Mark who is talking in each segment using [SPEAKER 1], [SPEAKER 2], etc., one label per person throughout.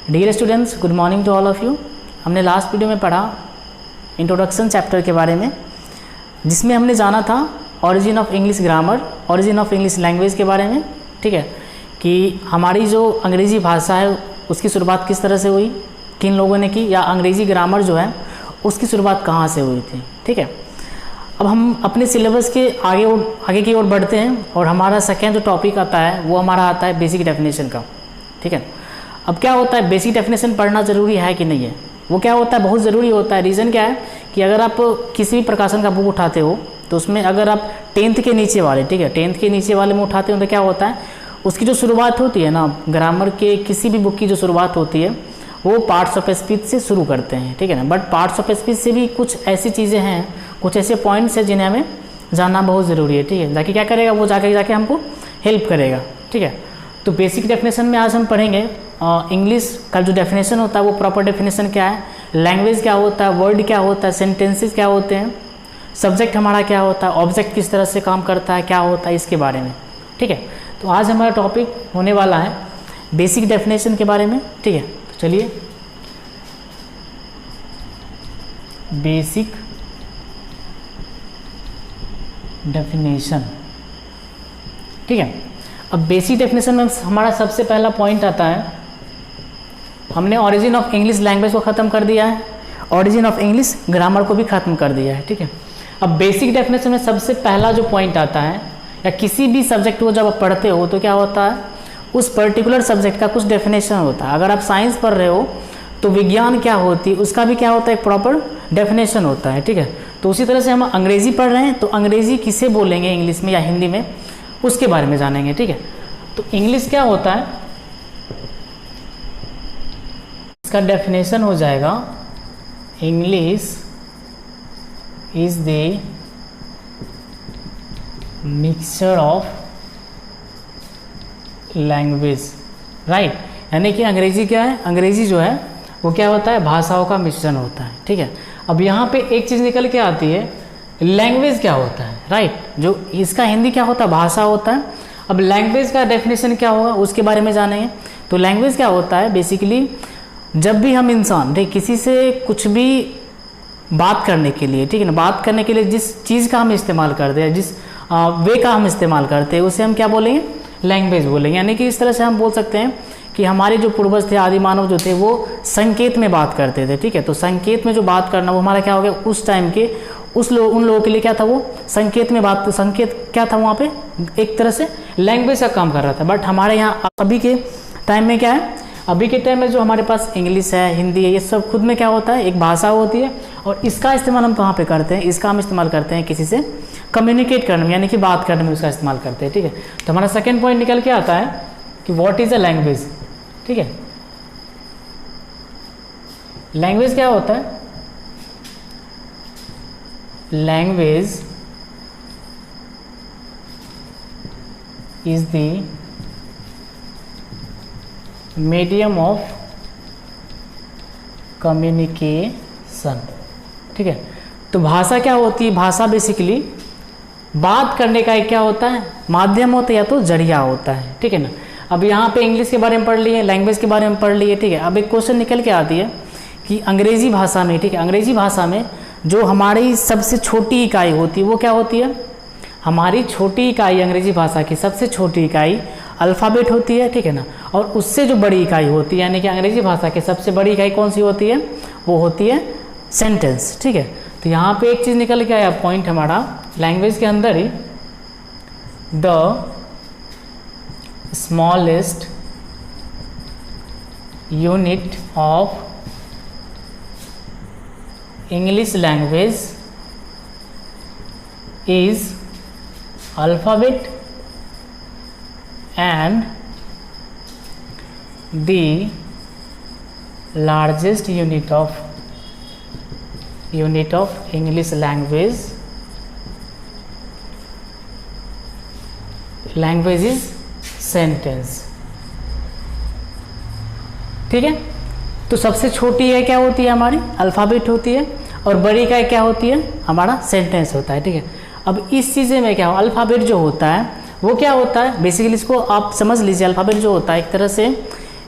[SPEAKER 1] Dear students, good morning to all of you. हमने last video में पढ़ा introduction chapter के बारे में, जिसमें हमने जाना था origin of English grammar, origin of English language के बारे में। ठीक है, कि हमारी जो अंग्रेज़ी भाषा है उसकी शुरुआत किस तरह से हुई, किन लोगों ने की, या अंग्रेज़ी ग्रामर जो है उसकी शुरुआत कहाँ से हुई थी। ठीक है, अब हम अपने सिलेबस के आगे की ओर बढ़ते हैं और हमारा सेकेंड जो टॉपिक आता है वो हमारा आता है बेसिक डेफिनेशन का। ठीक है, अब क्या होता है, बेसिक डेफिनेशन पढ़ना ज़रूरी है कि नहीं है, वो क्या होता है, बहुत ज़रूरी होता है। रीज़न क्या है कि अगर आप किसी भी प्रकाशन का बुक उठाते हो तो उसमें अगर आप 10th के नीचे वाले, ठीक है, 10th के नीचे वाले में उठाते हो तो क्या होता है, उसकी जो शुरुआत होती है ना, ग्रामर के किसी भी बुक की जो शुरुआत होती है वो पार्ट्स ऑफ स्पीच से शुरू करते हैं। ठीक है ना, बट पार्ट्स ऑफ स्पीच से भी कुछ ऐसी चीज़ें हैं, कुछ ऐसे पॉइंट्स हैं जिन्हें हमें जानना बहुत ज़रूरी है। ठीक है, जाके क्या करेगा, वो जाके हमको हेल्प करेगा। ठीक है, तो बेसिक डेफिनेशन में आज हम पढ़ेंगे इंग्लिश का जो डेफिनेशन होता है वो प्रॉपर डेफिनेशन क्या है, लैंग्वेज क्या होता है, वर्ड क्या होता है, सेंटेंसेस क्या होते हैं, सब्जेक्ट हमारा क्या होता है, ऑब्जेक्ट किस तरह से काम करता है, क्या होता है, इसके बारे में। ठीक है, तो आज हमारा टॉपिक होने वाला है बेसिक डेफिनेशन के बारे में। ठीक है, तो चलिए बेसिक डेफिनेशन। ठीक है, अब बेसिक डेफिनेशन में हमारा सबसे पहला पॉइंट आता है, हमने ओरिजिन ऑफ इंग्लिश लैंग्वेज को ख़त्म कर दिया है, ओरिजिन ऑफ इंग्लिश ग्रामर को भी ख़त्म कर दिया है। ठीक है, अब बेसिक डेफिनेशन में सबसे पहला जो पॉइंट आता है, या किसी भी सब्जेक्ट को जब आप पढ़ते हो तो क्या होता है, उस पर्टिकुलर सब्जेक्ट का कुछ डेफिनेशन होता है। अगर आप साइंस पढ़ रहे हो तो विज्ञान क्या होती है उसका भी क्या होता है, एक प्रॉपर डेफिनेशन होता है। ठीक है, तो उसी तरह से हम अंग्रेज़ी पढ़ रहे हैं तो अंग्रेज़ी किसे बोलेंगे इंग्लिश में या हिंदी में, उसके बारे में जानेंगे। ठीक है, तो इंग्लिश क्या होता है, इसका डेफिनेशन हो जाएगा, English is the mixture of language, right. यानी कि अंग्रेज़ी क्या है, अंग्रेज़ी जो है वो क्या होता है, भाषाओं का मिश्रण होता है। ठीक है, अब यहाँ पे एक चीज़ निकल के आती है, लैंग्वेज क्या होता है, राइट। जो इसका हिंदी क्या होता है, भाषा होता है। अब लैंग्वेज का डेफिनेशन क्या होगा उसके बारे में जानेंगे। तो लैंग्वेज क्या होता है, बेसिकली जब भी हम इंसान, ठीक, किसी से कुछ भी बात करने के लिए, ठीक है ना, बात करने के लिए जिस चीज़ का हम इस्तेमाल करते हैं, जिस वे का हम इस्तेमाल करते हैं, उसे हम क्या बोलेंगे, लैंग्वेज बोलेंगे। यानी कि इस तरह से हम बोल सकते हैं कि हमारे जो पूर्वज थे, आदि मानव जो थे, वो संकेत में बात करते थे। ठीक है, तो संकेत में जो बात करना वो हमारा क्या हो गया, उस टाइम के उन लोगों के लिए क्या था, वो संकेत में बात, संकेत क्या था वहाँ पे, एक तरह से लैंग्वेज का काम कर रहा था। बट हमारे यहाँ अभी के टाइम में क्या है, अभी के टाइम में जो हमारे पास इंग्लिश है, हिंदी है, ये सब खुद में क्या होता है, एक भाषा होती है। और इसका इस्तेमाल हम कहाँ पे करते हैं, इसका हम इस्तेमाल करते हैं किसी से कम्युनिकेट करने में, यानी कि बात करने में उसका इस्तेमाल करते हैं। ठीक है, तो हमारा सेकेंड पॉइंट निकल के आता है कि व्हाट इज़ अ लैंग्वेज। ठीक है, लैंग्वेज क्या होता है, language is the medium of communication. ठीक है, तो भाषा क्या होती है, भाषा बेसिकली बात करने का एक क्या होता है, माध्यम होता है या तो जरिया होता है। ठीक है ना, अब यहाँ पे इंग्लिश के बारे में पढ़ लिए, लैंग्वेज के बारे में पढ़ लिए। ठीक है, अब एक क्वेश्चन निकल के आती है कि अंग्रेज़ी भाषा में, ठीक है, अंग्रेज़ी भाषा में जो हमारी सबसे छोटी इकाई होती है वो क्या होती है, हमारी छोटी इकाई अंग्रेज़ी भाषा की सबसे छोटी इकाई अल्फ़ाबेट होती है। ठीक है ना, और उससे जो बड़ी इकाई होती है, यानी कि अंग्रेज़ी भाषा की सबसे बड़ी इकाई कौन सी होती है, वो होती है सेंटेंस। ठीक है, तो यहाँ पे एक चीज़ निकल के आया पॉइंट हमारा, लैंग्वेज के अंदर ही the smallest unit of English language is alphabet and the largest unit of English language is sentence। ठीक है, तो सबसे छोटी है क्या होती है, हमारी अल्फ़ाबेट होती है, और बड़ी का क्या होती है, हमारा सेंटेंस होता है। ठीक है, अब इस चीज़ें में क्या हो, अल्फ़ाबेट जो होता है वो क्या होता है, बेसिकली इसको आप समझ लीजिए, अल्फ़ाबेट जो होता है एक तरह से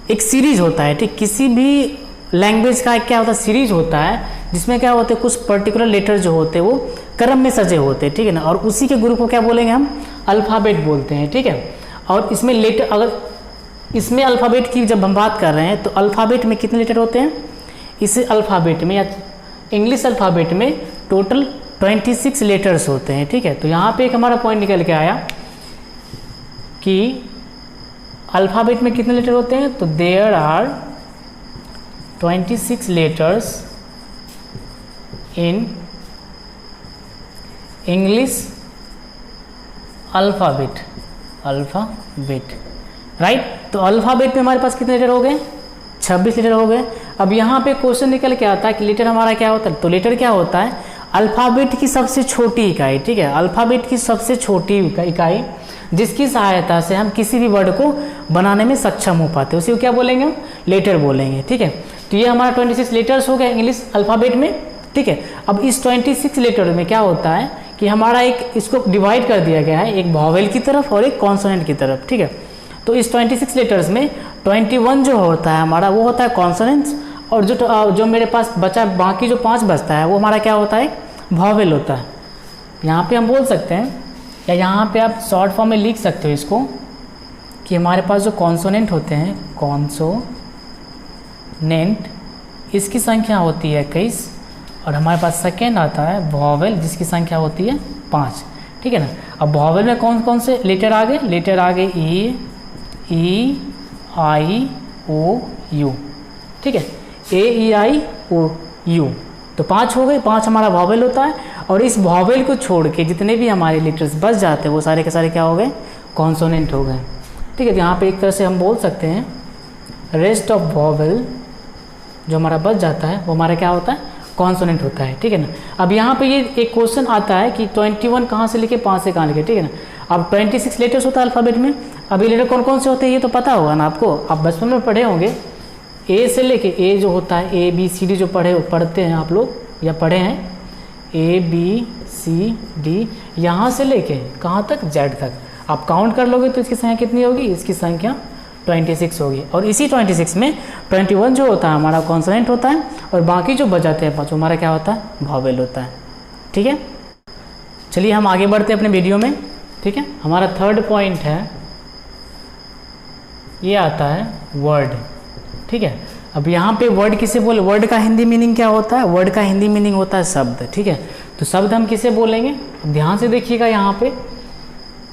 [SPEAKER 1] एक सीरीज होता है, ठीक, किसी भी लैंग्वेज का क्या होता है, सीरीज होता है, जिसमें क्या होते हैं कुछ पर्टिकुलर लेटर जो होते हैं वो क्रम में सजे होते हैं, ठीक है ना, और उसी के ग्रुप को क्या बोलेंगे हम, अल्फ़ाबेट बोलते हैं, ठीक है। और इसमें लेटर, अगर इसमें अल्फ़ाबेट की जब हम बात कर रहे हैं तो अल्फ़ाबेट में कितने लेटर होते हैं, इस अल्फ़ाबेट में या इंग्लिश अल्फ़ाबेट में टोटल 26 लेटर्स होते हैं, ठीक है। तो यहाँ पे एक हमारा पॉइंट निकल के आया कि अल्फ़ाबेट में कितने लेटर होते हैं, तो there are 26 letters in English alphabet, right. तो अल्फ़ाबेट में हमारे पास कितने लेटर हो गए, 26 लेटर हो गए। अब यहाँ पे क्वेश्चन निकल के आता है कि लेटर हमारा क्या होता है, तो लेटर क्या होता है, अल्फ़ाबेट की सबसे छोटी इकाई, ठीक है, अल्फ़ाबेट की सबसे छोटी इकाई जिसकी सहायता से हम किसी भी वर्ड को बनाने में सक्षम हो पाते हैं, उसी को क्या बोलेंगे हम, लेटर बोलेंगे, ठीक है। तो ये हमारा 26 लेटर्स हो गए इंग्लिश अल्फ़ाबेट में, ठीक है। अब इस 26 लेटर में क्या होता है कि हमारा एक, इसको डिवाइड कर दिया गया है, एक वॉवेल की तरफ और एक कॉन्सोनेंट की तरफ, ठीक है। तो इस 26 लेटर्स में 21 जो होता है हमारा वो होता है कॉन्सोनेंट्स, और जो मेरे पास बचा बाकी जो 5 बचता है वो हमारा क्या होता है, वॉवेल होता है। यहाँ पे हम बोल सकते हैं, या यहाँ पे आप शॉर्ट फॉर्म में लिख सकते हो इसको कि हमारे पास जो कॉन्सोनेंट होते हैं, कॉन्सोनेंट, इसकी संख्या होती है 21, और हमारे पास सेकेंड आता है वॉवेल जिसकी संख्या होती है 5, ठीक है ना। अब वॉवेल में कौन कौन से लेटर आ गए, लेटर आ गए ई आई ओ यू, ठीक है, AEIOU, तो 5 हो गए, 5 हमारा वॉवेल होता है। और इस वॉवेल को छोड़ के जितने भी हमारे लेटर्स बच जाते हैं वो सारे के सारे क्या हो गए, कॉन्सोनेंट हो गए, ठीक है। तो यहाँ पे एक तरह से हम बोल सकते हैं रेस्ट ऑफ वॉवेल जो हमारा बच जाता है वो हमारा क्या होता है, कॉन्सोनेंट होता है, ठीक है ना। अब यहाँ पे ये एक क्वेश्चन आता है कि 21 कहाँ से लिखे, 5 से कहाँ लिखे, ठीक है ना। अब 26 लेटर्स होता है अल्फ़ाबेट में, अब ये लेटर कौन कौन से होते हैं ये तो पता होगा ना आपको, आप बचपन में पढ़े होंगे, ए से लेके, ए जो होता है ABCD जो पढ़ते हैं आप लोग या पढ़े हैं, ABCD, यहाँ से लेके कहाँ तक, Z तक आप काउंट कर लोगे तो इसकी संख्या कितनी होगी, इसकी संख्या 26 होगी। और इसी 26 में 21 जो होता है हमारा कॉन्सोनेंट होता है, और बाकी जो बचाते हैं 5 हमारा क्या होता है, वॉवेल होता है, ठीक है। चलिए हम आगे बढ़ते हैं अपने वीडियो में, ठीक है। हमारा थर्ड पॉइंट है, ये आता है वर्ड, ठीक है। अब यहाँ पे वर्ड किसे बोले, वर्ड का हिंदी मीनिंग क्या होता है, वर्ड का हिंदी मीनिंग होता है शब्द, ठीक है। तो शब्द हम किसे बोलेंगे, ध्यान से देखिएगा यहाँ पे,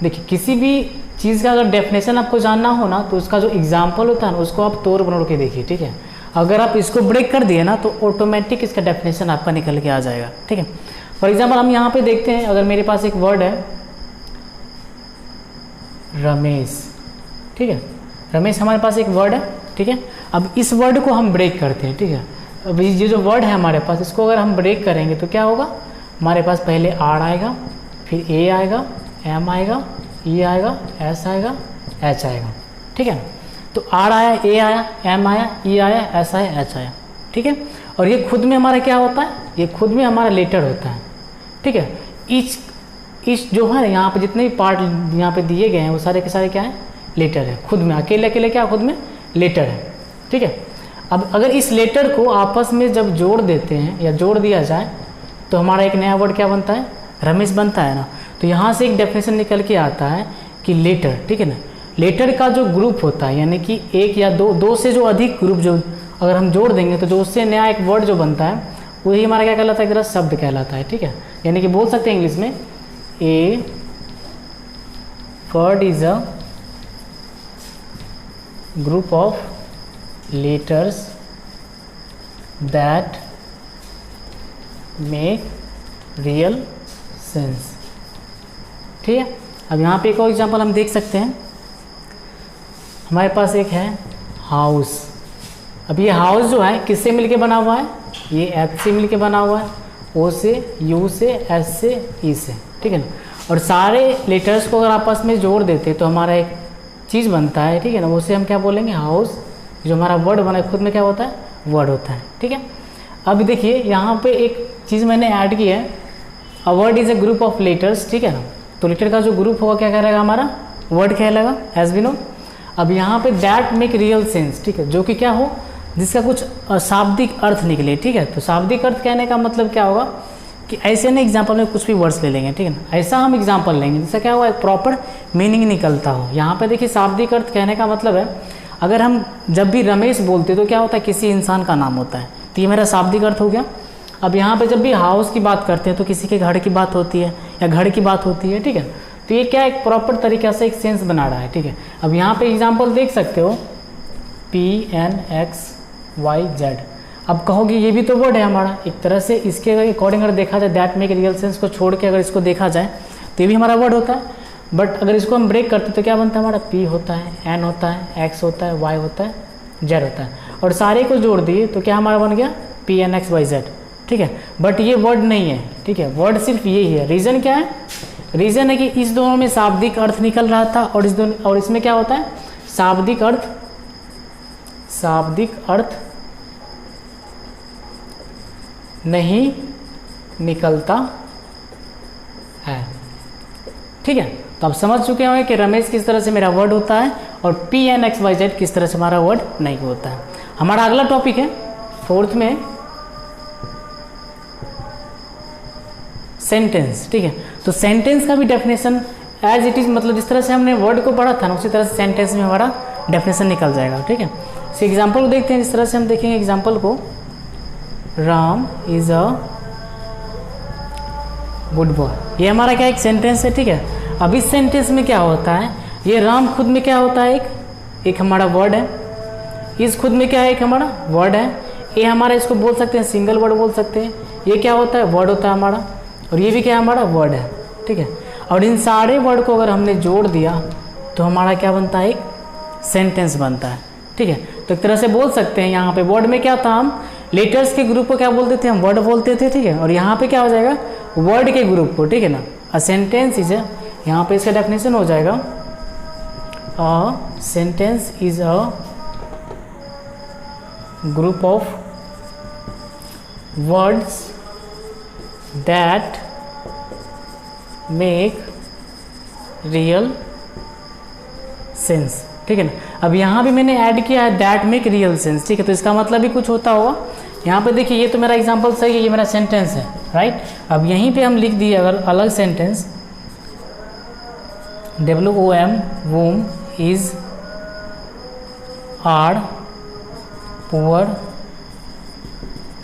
[SPEAKER 1] देखिए किसी भी चीज़ का अगर डेफिनेशन आपको जानना हो ना तो उसका जो एग्जाम्पल होता है ना उसको आप तोड़ बरोड़ के देखिए, ठीक है। अगर आप इसको ब्रेक कर दिए ना तो ऑटोमेटिक इसका डेफिनेशन आपका निकल के आ जाएगा, ठीक है। फॉर एग्जाम्पल हम यहाँ पे देखते हैं, अगर मेरे पास एक वर्ड है रमेश, ठीक है, रमेश हमारे पास एक वर्ड है, ठीक है। अब इस वर्ड को हम ब्रेक करते हैं, ठीक है। अब ये जो वर्ड है हमारे पास, इसको अगर हम ब्रेक करेंगे तो क्या होगा, हमारे पास पहले R आएगा, फिर A आएगा, M आएगा, E आएगा, S आएगा, H आएगा, ठीक है। तो R आया, A आया, M आया, E आया, S आया, H आया, ठीक है। और ये खुद में हमारा क्या होता है, ये खुद में हमारा लेटर होता है, ठीक है। इस जो है यहाँ पे जितने भी पार्ट यहाँ पे दिए गए हैं वो सारे के सारे क्या है, लेटर है, खुद में अकेले अकेले क्या खुद में लेटर है, ठीक है। अब अगर इस लेटर को आपस में जब जोड़ देते हैं या जोड़ दिया जाए तो हमारा एक नया वर्ड क्या बनता है, रमेश बनता है ना। तो यहाँ से एक डेफिनेशन निकल के आता है कि लेटर, ठीक है ना, लेटर का जो ग्रुप होता है यानी कि एक या दो से जो अधिक ग्रुप जो अगर हम जोड़ देंगे तो जो उससे नया एक वर्ड जो बनता है वही हमारा क्या कहलाता है, एक तरह शब्द कहलाता है, ठीक है। यानी कि बोल सकते हैं इंग्लिश में a word is a group of letters that make real sense, ठीक है। अब यहाँ पे एक और एग्जांपल हम देख सकते हैं, हमारे पास एक है हाउस। अब ये हाउस जो है किससे मिलके बना हुआ है, ये H से मिलके बना हुआ है, O से, U से, S से, E से, ठीक है ना। और सारे लेटर्स को अगर आपस में जोड़ देते तो हमारा एक चीज़ बनता है, ठीक है ना, उसे हम क्या बोलेंगे, हाउस। जो हमारा वर्ड बना है खुद में क्या होता है, वर्ड होता है, ठीक है। अब देखिए यहाँ पे एक चीज़ मैंने ऐड की है, a word is a group of letters, ठीक है ना। तो लेटर का जो ग्रुप होगा क्या कहलाएगा, हमारा वर्ड कहलाएगा, एज वी नो। अब यहाँ पे दैट मेक रियल सेंस, ठीक है, जो कि क्या हो, जिसका कुछ शाब्दिक अर्थ निकले, ठीक है। तो शाब्दिक अर्थ कहने का मतलब क्या होगा कि ऐसे ना एग्जाम्पल में कुछ भी वर्ड्स ले लेंगे, ठीक है ना, ऐसा हम एग्जाम्पल लेंगे जिसका क्या हुआ, एक प्रॉपर मीनिंग निकलता हो। यहाँ पे देखिए शाब्दिक अर्थ कहने का मतलब है, अगर हम जब भी रमेश बोलते तो क्या होता है, किसी इंसान का नाम होता है, तो ये मेरा शाब्दिक अर्थ हो गया। अब यहाँ पे जब भी हाउस की बात करते हैं तो किसी के घर की बात होती है या घर की बात होती है, ठीक है। तो ये क्या एक प्रॉपर तरीक़े से एक सेंस बना रहा है, ठीक है। अब यहाँ पे एग्जाम्पल देख सकते हो PNXYZ। अब कहोगे ये भी तो वर्ड है हमारा, एक तरह से इसके अकॉर्डिंग अगर देखा जाए, दैट मेक रियल सेंस को छोड़ के अगर इसको देखा जाए तो ये भी हमारा वर्ड होता है। बट अगर इसको हम ब्रेक करते तो क्या बनता है हमारा, P होता है, N होता है, X होता है, Y होता है, Z होता है, और सारे को जोड़ दिए तो क्या हमारा बन गया PNXYZ, ठीक है। बट ये वर्ड नहीं है, ठीक है, वर्ड सिर्फ यही है। रीज़न क्या है, रीज़न है कि इस दोनों में शाब्दिक अर्थ निकल रहा था और इसमें क्या होता है, शाब्दिक अर्थ नहीं निकलता है, ठीक है। तो आप समझ चुके होंगे कि रमेश किस तरह से मेरा वर्ड होता है और PNXYZ किस तरह से हमारा वर्ड नहीं होता है। हमारा अगला टॉपिक है 4th में सेंटेंस, ठीक है। तो सेंटेंस का भी डेफिनेशन एज इट इज़, मतलब जिस तरह से हमने वर्ड को पढ़ा था ना उसी तरह से सेंटेंस में हमारा डेफिनेशन निकल जाएगा, ठीक है। इस एग्जाम्पल को देखते हैं, जिस तरह से हम देखेंगे एग्जाम्पल को, Ram is a good boy, ये हमारा क्या एक सेंटेंस है, ठीक है। अब इस सेंटेंस में क्या होता है, ये राम खुद में क्या होता है, एक हमारा वर्ड है, इस खुद में क्या है, एक हमारा वर्ड है, ये हमारा इसको बोल सकते हैं सिंगल वर्ड बोल सकते हैं, ये क्या होता है वर्ड होता है हमारा, और ये भी क्या हमारा वर्ड है, ठीक है। और इन सारे वर्ड को अगर हमने जोड़ दिया तो हमारा क्या बनता है, एक सेंटेंस बनता है, ठीक है। तो एक तरह से बोल सकते हैं यहाँ पे वर्ड में क्या था, हम लेटर्स के ग्रुप को क्या बोलते थे, हम वर्ड बोलते थे, ठीक है। और यहाँ पे क्या हो जाएगा, वर्ड के ग्रुप को, ठीक है ना। अ सेंटेंस इज, यहाँ पे इसका डेफिनेशन हो जाएगा, a sentence is a group of words that make real sense, ठीक है ना। अब यहाँ भी मैंने ऐड किया है दैट मेक रियल सेंस, ठीक है। तो इसका मतलब भी कुछ होता होगा। यहाँ पे देखिए ये तो मेरा एग्जांपल सही है, ये मेरा सेंटेंस है, राइट। अब यहीं पे हम लिख दिए अगर अलग sentence, WOM womb is our poor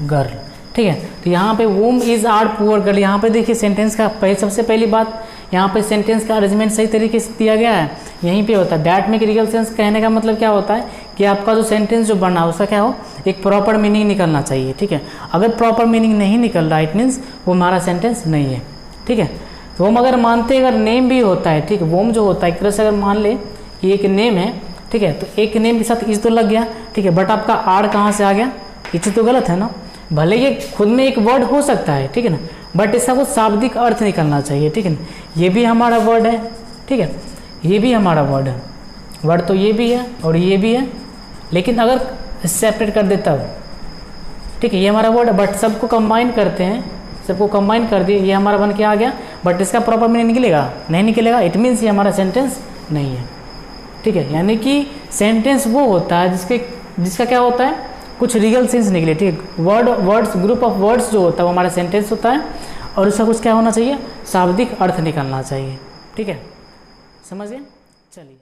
[SPEAKER 1] girl, ठीक है। तो यहाँ पे womb is our poor girl, यहाँ पे देखिए सेंटेंस का सबसे पहली बात, यहाँ पे सेंटेंस का अरेंजमेंट सही तरीके से दिया गया है, यहीं पे होता है। दैट मेक रियल सेंस कहने का मतलब क्या होता है कि आपका जो सेंटेंस जो बनना है उसका क्या हो, एक प्रॉपर मीनिंग निकलना चाहिए, ठीक है। अगर प्रॉपर मीनिंग नहीं निकल रहा इट मीन्स वो हमारा सेंटेंस नहीं है, ठीक है। तो हम अगर मानते हैं अगर नेम भी होता है, ठीक है, वोम जो होता है एक तरह से अगर मान ले कि एक नेम है, ठीक है, तो एक नेम के साथ इज तो लग गया, ठीक है, बट आपका आर कहाँ से आ गया, ये चीज़ तो गलत है ना। भले ये खुद में एक वर्ड हो सकता है, ठीक है ना, बट इसका कुछ शाब्दिक अर्थ निकलना चाहिए, ठीक है ना। ये भी हमारा वर्ड है, ठीक है, ये भी हमारा वर्ड है, वर्ड तो ये भी है और ये भी है, लेकिन अगर सेपरेट कर दे तब, ठीक है, ये हमारा वर्ड है, बट सबको कंबाइन करते हैं, सबको कंबाइन कर दिए, ये हमारा बन के आ गया, बट इसका प्रॉपर मीनिंग निकलेगा नहीं निकलेगा, इट मीन्स ये हमारा सेंटेंस नहीं है, ठीक है। यानी कि सेंटेंस वो होता है जिसका क्या होता है, कुछ रियल सेंस निकले, ठीक है। वर्ड्स ग्रुप ऑफ वर्ड्स जो होता है वो हमारा सेंटेंस होता है और उसका कुछ क्या होना चाहिए, शाब्दिक अर्थ निकलना चाहिए, ठीक है, समझिए। चलिए।